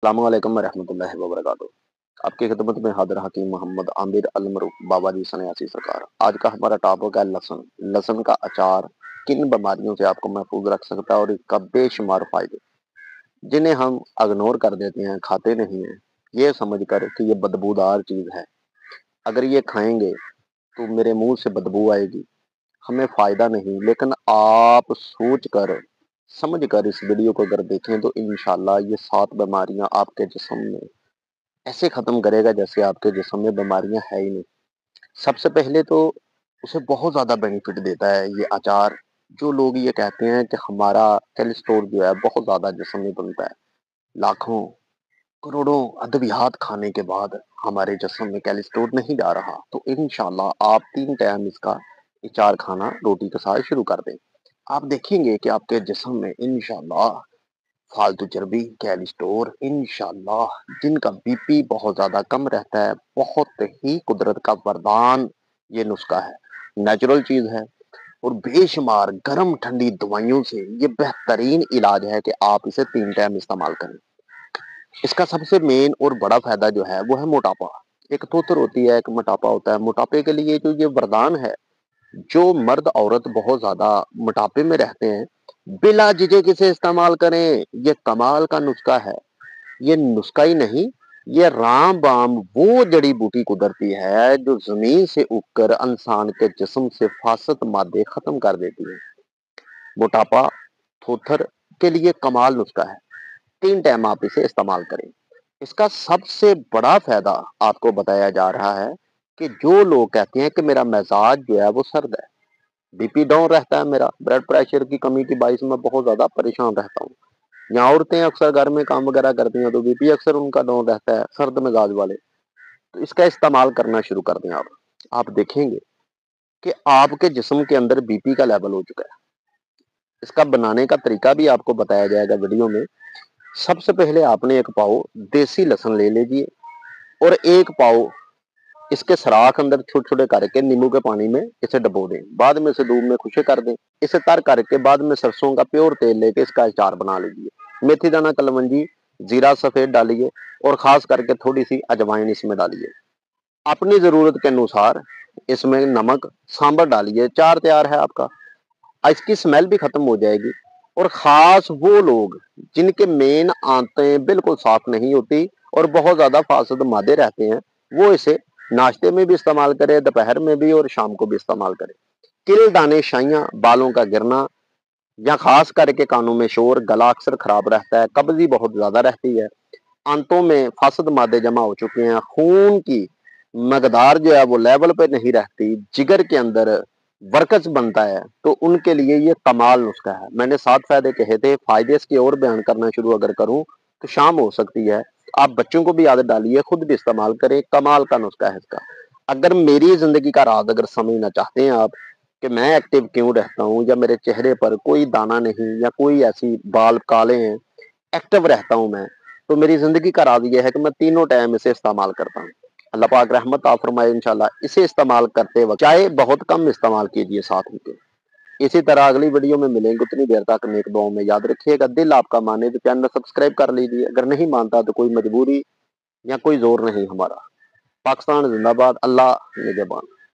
السلام علیکم ورحمۃ اللہ وبرکاتہ۔ آپ کی خدمت میں حاضر حکیم محمد عامر المروف بابا جی سنیاسی سرکار۔ آج کا ہمارا ٹاپک ہے لہسن۔ لہسن کا اچار کن بیماریوں سے آپ کو محفوظ رکھ سکتا ہے اور اس کا بے شمار فائدے جنہیں ہم اگنور کر دیتے ہیں، کھاتے نہیں ہیں، یہ سمجھ کر کہ یہ بدبودار چیز ہے، اگر یہ کھائیں گے تو میرے منہ سے بدبو آئے گی، ہمیں فائدہ نہیں۔ لیکن آپ سوچ کر سمجھ کر اس ویڈیو کو اگر دیکھیں تو انشاءاللہ یہ 7 بیماریاں آپ کے جسم میں ایسے ختم کرے گا جیسے آپ کے جسم میں بیماریاں ہے ہی نہیں۔ سب سے پہلے تو اسے بہت زیادہ بینیفٹ دیتا ہے یہ اچار۔ جو لوگ یہ کہتے ہیں کہ ہمارا کیلسٹرول جو ہے بہت زیادہ جسم میں بنتا ہے، لاکھوں کروڑوں ادویات کھانے کے بعد ہمارے جسم میں کیلسٹرول نہیں جا رہا، تو انشاءاللہ آپ 3 ٹائم اس کا اچار کھانا روٹی کے ساتھ شروع کر دیں۔ آپ دیکھیں گے کہ آپ کے جسم میں انشاءاللہ فالتو چربی، کیلسٹرول، انشاءاللہ جن کا بی پی بہت زیادہ کم رہتا ہے، بہت ہی قدرت کا وردان یہ نسخہ ہے، نیچرل چیز ہے، اور بے شمار گرم ٹھنڈی دوائیوں سے یہ بہترین علاج ہے کہ آپ اسے 3 ٹائم استعمال کریں۔ اس کا سب سے مین اور بڑا فائدہ جو ہے وہ ہے موٹاپا۔ ایک توتر ہوتی ہے، ایک موٹاپا ہوتا ہے۔ موٹاپے کے لیے جو یہ وردان ہے، جو مرد عورت بہت زیادہ موٹاپے میں رہتے ہیں، بلا جھجک اسے استعمال کریں۔ یہ کمال کا نسخہ ہے۔ یہ نسخہ ہی نہیں، یہ رام بام وہ جڑی بوٹی قدرتی ہے جو زمین سے اگ کر انسان کے جسم سے فاسد مادے ختم کر دیتی ہے۔ موٹاپا تھوتھر کے لیے کمال نسخہ ہے۔ 3 ٹائم آپ اسے استعمال کریں۔ اس کا سب سے بڑا فائدہ آپ کو بتایا جا رہا ہے کہ جو لوگ کہتے ہیں کہ میرا مزاج جو ہے وہ سرد ہے، بی پی ڈاؤن رہتا ہے، میرا بلڈ پریشر کی کمی کی باعث میں بہت زیادہ پریشان رہتا ہوں، یا عورتیں اکثر گھر میں کام وغیرہ کرتی ہیں تو بی پی اکثر ان کا ڈاؤن رہتا ہے، سرد مزاج والے، تو اس کا استعمال کرنا شروع کر دیں۔ آپ دیکھیں گے کہ آپ کے جسم کے اندر بی پی کا لیول ہو چکا ہے۔ اس کا بنانے کا طریقہ بھی آپ کو بتایا جائے گا ویڈیو میں۔ سب سے پہلے آپ نے 1 پاؤ دیسی لہسن لے لیجئے اور 1 پاؤ اس کے سراخ اندر چھوٹے چھوٹے کر کے نیمبو کے پانی میں اسے ڈبو دیں، بعد میں اسے دودھ میں خشک کر دیں۔ اسے تر کر کے بعد میں سرسوں کا پیور تیل لے کے اس کا اچار بنا لیجیے۔ میتھی دانہ، کلونجی، زیرہ سفید ڈالیے اور خاص کر کے تھوڑی سی اجوائن اس میں ڈالیے۔ اپنی ضرورت کے انوسار اس میں نمک، سانبر ڈالیے۔ چار تیار ہے آپ کا۔ اس کی سمیل بھی ختم ہو جائے گی۔ اور خاص وہ لوگ جن کے مین آنتیں بالکل صاف نہیں ہوتی اور بہت زیادہ فاسد مادے رہتے ہیں، وہ اسے ناشتے میں بھی استعمال کرے، دوپہر میں بھی اور شام کو بھی استعمال کرے۔ تل دانے، شائیاں، بالوں کا گرنا یا خاص کر کے کانوں میں شور، گلا اکثر خراب رہتا ہے، قبضی بہت زیادہ رہتی ہے، آنتوں میں فاسد مادے جمع ہو چکے ہیں، خون کی مقدار جو ہے وہ لیول پہ نہیں رہتی، جگر کے اندر ورکس بنتا ہے، تو ان کے لیے یہ کمال نسخہ ہے۔ میں نے 7 فائدے کہے تھے، فائدے اس کے اور بیان کرنا شروع اگر کروں تو شام ہو سکتی ہے۔ آپ بچوں کو بھی عادت ڈالیے، خود بھی استعمال کریں، کمال کا نسخہ ہے اس کا۔ اگر میری زندگی کا راز اگر سمجھنا چاہتے ہیں آپ کہ میں ایکٹیو کیوں رہتا ہوں، یا میرے چہرے پر کوئی دانہ نہیں یا کوئی ایسی بال کالے ہیں، ایکٹیو رہتا ہوں میں، تو میری زندگی کا راز یہ ہے کہ میں 3 ٹائم اسے استعمال کرتا ہوں۔ اللہ پاک رحمت عطا فرمائے انشاءاللہ۔ اسے استعمال کرتے وقت چائے بہت کم استعمال کیجیے ساتھ میں۔ اسی طرح اگلی ویڈیو میں ملیں گے، اتنی دیر تک نیک دعاؤں میں یاد رکھیے گا۔ دل آپ کا مانے تو چینل سبسکرائب کر لیجیے، اگر نہیں مانتا تو کوئی مجبوری یا کوئی زور نہیں ہمارا۔ پاکستان زندہ باد، اللہ نگہبان۔